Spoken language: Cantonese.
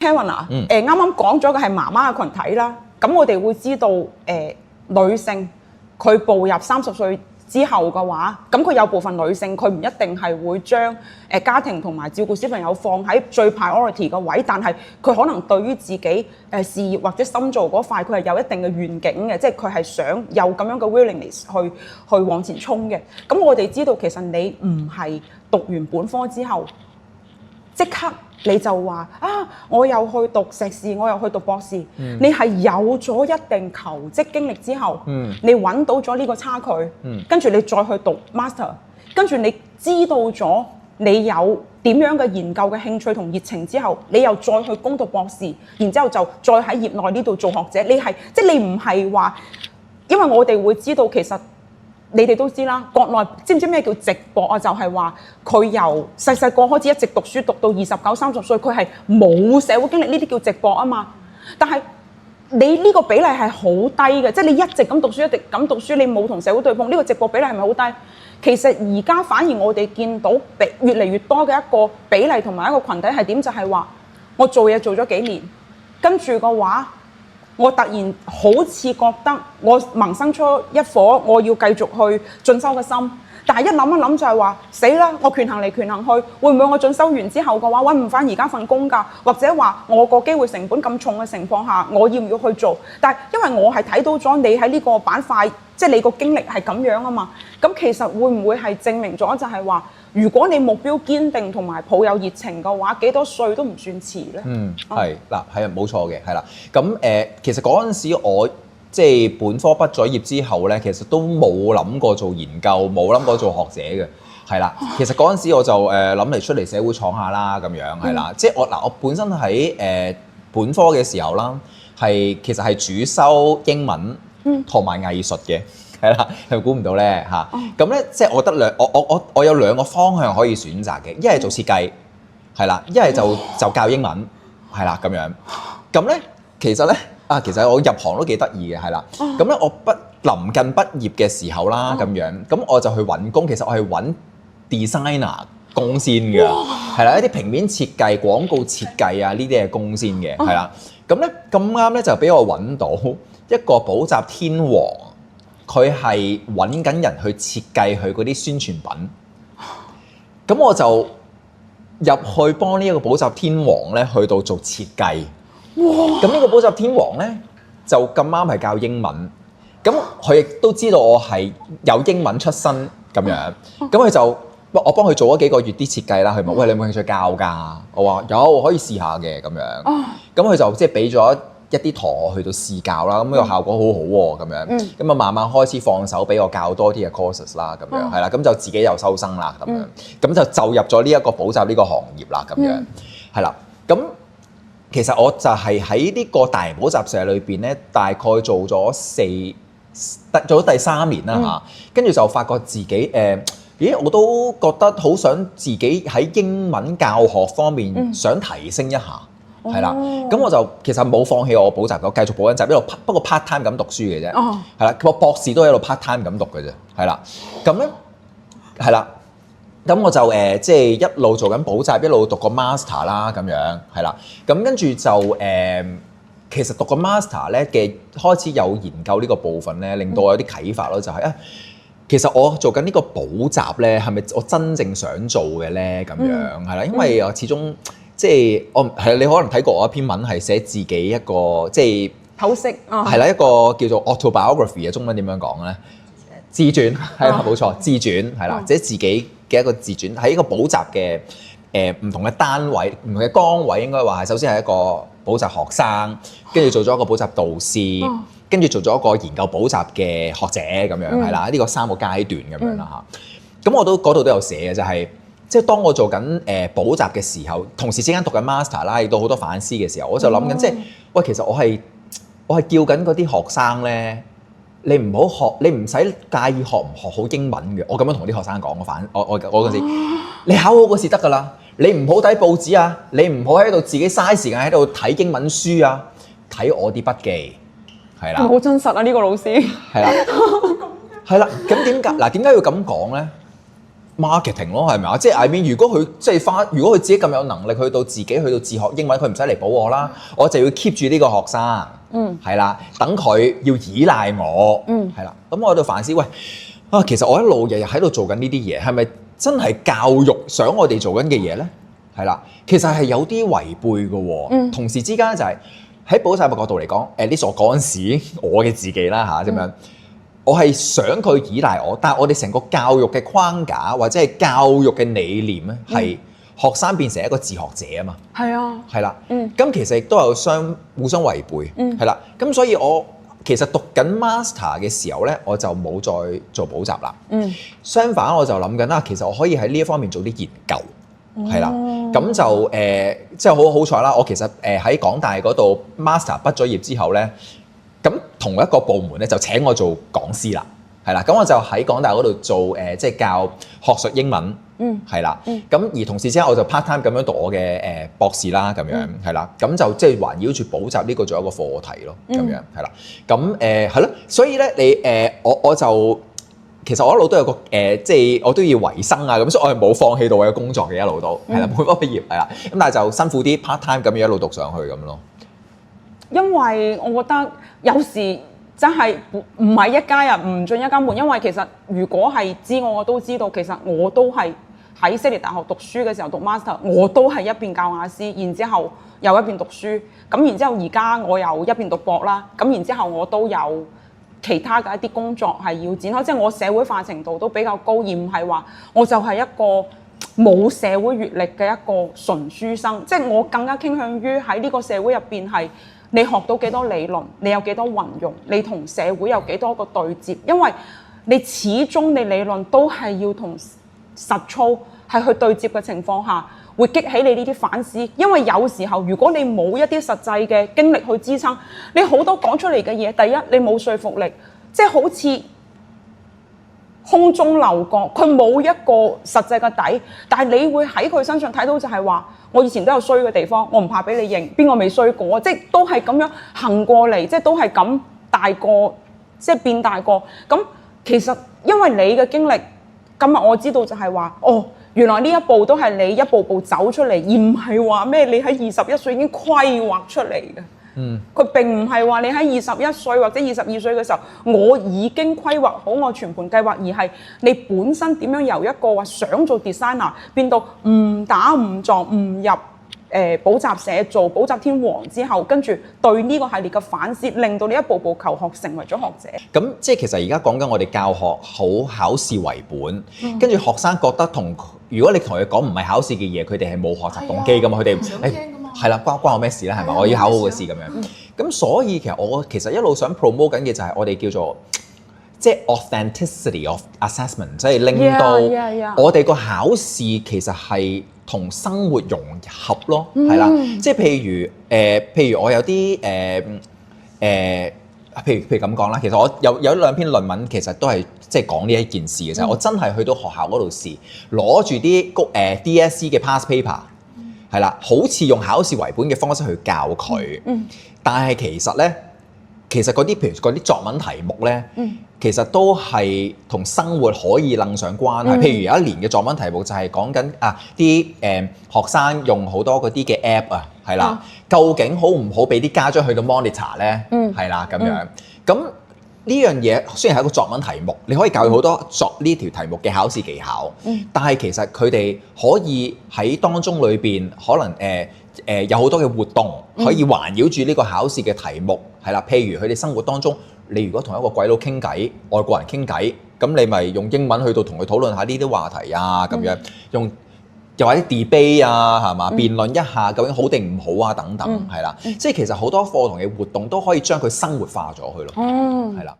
Kevin 啊，啱啱講咗嘅係媽媽嘅群體啦。咁我哋會知道女性佢步入30歲之後嘅話，咁佢有部分女性佢唔一定係會將家庭同埋照顧小朋友放喺最 priority 嘅位，但係佢可能對於自己事業或者深造嗰塊，佢係有一定嘅願景嘅，即係佢係想有咁樣嘅 willingness 去往前衝嘅。咁我哋知道其實你唔係讀完本科之後即刻你就話啊，我又去讀碩士，我又去讀博士。你係有咗一定求職經歷之後，你揾到咗呢個差距，跟住你再去讀 master， 跟住你知道咗你有點樣嘅研究嘅興趣同熱情之後，你又再去攻讀博士，然之後就再喺業內呢度做學者。你係即係你唔係話，因為我哋會知道其實。你哋都知啦，國內知唔知咩叫直博啊？就係話佢由細細個開始一直讀書，讀到29、30歲，佢係冇社會經歷，呢啲叫直博啊嘛。但係你呢個比例係好低嘅，即係你一直咁讀書，一直咁讀書，你冇同社會對碰，呢個直博比例係咪好低？其實而家反而我哋見到越嚟越多嘅一個比例同埋一個群體係點？就係話我做嘢做咗幾年，跟住嘅話。我突然好似覺得我萌生出一顆我要繼續去進修嘅心，但係一諗一諗就係話死啦！我權衡嚟權衡去，會唔會我進修完之後嘅話揾唔翻而家份工㗎？或者話我個機會成本咁重嘅情況下，我要唔要去做？但係因為我係睇到咗你喺呢個板塊，即係你個經歷係咁樣啊嘛。咁其實會唔會係證明咗就係話？如果你目標堅定同埋抱有熱情嘅話，幾多歲都唔算遲咧。係嗱，係啊，冇錯嘅，係啦。咁其實嗰陣時我即係本科畢咗業之後咧，其實都冇諗過做研究，冇諗過做學者嘅，係啦。其實嗰陣時我就諗嚟出嚟社會闖下啦，咁樣係啦。即係我本身喺本科嘅時候啦，其實係主修英文同埋藝術嘅。係啦，係咪估唔到咧嚇？咁咧，即係我覺得我有兩個方向可以選擇嘅，一係做設計，係啦，一係就教英文，係啦咁樣。咁咧，其實咧其實我入行都幾得意嘅，係啦。咁咧，我臨近畢業嘅時候啦，咁樣，咁我就去揾工。其實我係揾 designer 工先嘅，係啦，一啲平面設計、廣告設計啊呢啲係工先嘅，係啦。咁咧咁啱咧就俾我揾到一個補習天王。佢係揾緊人去設計佢嗰啲宣傳品，咁我就入去幫呢一個補習天王咧去到做設計。咁呢個補習天王咧就咁啱係教英文，咁佢亦都知道我係有英文出身咁樣，咁佢就我幫佢做咗幾個月啲設計啦。佢問：喂，你有冇興趣教㗎？我話有，可以試下嘅咁樣。咁佢就即係俾咗一啲堂我去到試教啦，咁呢個效果好好喎，咁樣，咁啊慢慢開始放手俾我教多啲嘅 courses 啦，咁樣係啦，咁就自己有收生啦，咁樣，咁就入咗呢一個補習呢個行業啦，咁樣係啦，咁其實我就係喺呢個大型補習社裏邊咧，大概做咗做咗第3年啦嚇，跟住就發覺自己咦我都覺得好想自己喺英文教學方面想提升一下。係啦，咁我就其實冇放棄我補習，我繼續補緊習，一路不過 part time 咁讀書嘅啫。係啦，我博士都喺度 part time 咁讀嘅啫。係啦，咁咧係啦，咁我就即係一路做緊補習，一路讀個 master 啦，咁樣係啦。咁跟住就其實讀個 master 咧嘅開始有研究呢個部分咧，令到我有啲啟發咯，就係其實我做緊呢個補習咧，係咪我真正想做嘅咧？咁樣係啦，因為我始終。即係你可能睇過我一篇文係寫自己一個即係剖析係啦，一個叫做 autobiography 嘅中文點樣講咧？自傳係啦，冇錯，自傳係啦，即係自己嘅一個自傳，喺一個補習嘅唔同嘅單位、唔同嘅崗位，應該話係首先係一個補習學生，跟住做咗一個補習導師，跟住做咗一個研究補習嘅學者咁樣係啦，呢個3個階段咁樣啦嚇。咁我都嗰度都有寫嘅，就係。即係當我做緊補習嘅時候，同時之間讀緊 master 啦，亦都好多反思嘅時候，我就諗緊即係喂，其實我係叫緊嗰啲學生咧，你唔好學，你唔使介意學唔學好英文嘅。我咁樣同啲學生講，我嗰時，你考好嗰時得㗎啦，你唔好睇報紙啊，你唔好喺度自己嘥時間喺度睇英文書啊，睇我啲筆記係啦。好真實啊！呢個老師係啦，係啦。咁點解要咁講咧？ marketing 咯，係咪啊？即係 I mean，如果佢即係如果佢自己咁有能力去到自己去到自學英文，佢唔使嚟補我啦，我就要 keep 住呢個學生，係啦，等佢要依賴我，係啦。咁我喺度反思，喂其實我一路日日喺度做緊呢啲嘢，係咪真係教育想我哋做緊嘅嘢咧？係啦，其實係有啲違背嘅喎。同時之間就係喺補習嘅角度嚟講，呢所嗰陣時我嘅自己啦嚇，咁樣。我係想佢依賴我，但係我哋成個教育嘅框架或者係教育嘅理念咧，係學生變成一個自學者啊嘛。係啊，係啦。咁其實亦都有互相違背，係啦。咁所以我其實讀緊 master 嘅時候咧，我就冇再做補習啦。相反我就諗緊啦，其實我可以喺呢一方面做啲研究，係啦。咁就即係好彩啦。我其實喺港大嗰度 master 畢咗業之後咧。咁同一個部門咧就請我做講師啦，係啦，咁我就喺港大嗰度做即係教學術英文，係啦，咁而同時之間我就 part time 咁樣讀我嘅博士啦，咁樣係啦，咁就即係環繞住補習呢個做一個課題咯，咁樣係啦，咁係咯，所以咧你我就其實我一路都有個即係我都要維生啊，咁所以我係冇放棄到我嘅工作嘅一路都係啦，本科畢業係啦，咁但係就辛苦啲 part time 咁樣一路讀上去咁咯。因為我覺得有時真係唔係一家人唔進一家門，因為其實如果係知我都知道，其實我都係喺悉尼大學讀書嘅時候讀 master， 我都係一邊教雅思，然之後又一邊讀書，咁然之後而家我又一邊讀博啦，咁然之後我都有其他嘅一啲工作係要展開，即係我社會化程度都比較高，而唔係話我就係一個冇社會閲歷嘅一個純書生，即係我更加傾向於喺呢個社會入邊係。你學到幾多理論，你有幾多運用，你同社會有幾多個對接，因為你始終你理論都係要同實操係去對接嘅情況下，會激起你呢啲反思。因為有時候如果你冇一啲實際嘅經歷去支撐，你好多講出嚟嘅嘢，第一你冇說服力，即係好似空中樓閣，佢冇一個實際嘅底，但係你會喺佢身上睇到就係話。我以前都有衰嘅地方，我唔怕俾你認，邊個未衰過？即係都係咁樣行過嚟，即係都係咁大個，即係變大個。咁其實因為你嘅經歷，今日我知道就係話，哦，原來呢一步都係你一步步走出嚟，而唔係話咩你喺21歲已經規劃出嚟嘅。佢並唔係話你喺21歲或者22歲嘅時候，我已經規劃好我全盤計劃，而係你本身點樣由一個話想做 designer 變到誤打誤撞誤入補習社做補習天王之後，跟住對呢個系列嘅反思，令到你一步步求學成為咗學者。咁即係其實而家講緊我哋教學好考試為本，跟住學生覺得如果你同佢講唔係考試嘅嘢，佢哋係冇學習動機噶嘛，佢哋係啦，關我咩事咧？係咪？我要考好嘅事咁樣。咁所以其實一路想 promote 緊嘅就係我哋叫做即係 authenticity of assessment， 即係令到我哋個考試其實係同生活融合咯，係啦。即係譬如我有啲譬如咁講啦，其實我有兩篇論文其實都係即係講呢一件事嘅，就係我真係去到學校嗰度試，攞住啲DSE 嘅 past paper。係啦，好似用考試為本嘅方式去教佢，但係其實嗰啲譬如嗰啲作文題目咧，其實都係同生活可以楞上關係。譬如有一年嘅作文題目就係講緊啲學生用好多嗰啲嘅 app 啊，係啦，究竟好唔好俾啲家長去到 monitor 咧？係啦，咁樣咁。呢樣嘢雖然係一個作文題目，你可以教佢好多作呢條題目嘅考試技巧，但係其實佢哋可以喺當中裏邊可能有好多嘅活動可以環繞住呢個考試嘅題目，係啦。譬如佢哋生活當中，你如果同一個鬼佬傾偈，外國人傾偈，咁你咪用英文去到同佢討論下呢啲話題啊，咁樣又或者 debate 啊，係嘛，辯論一下究竟好定唔好啊，等等，係啦，即係其實好多課堂嘅活動都可以將佢生活化咗去咯，係啦。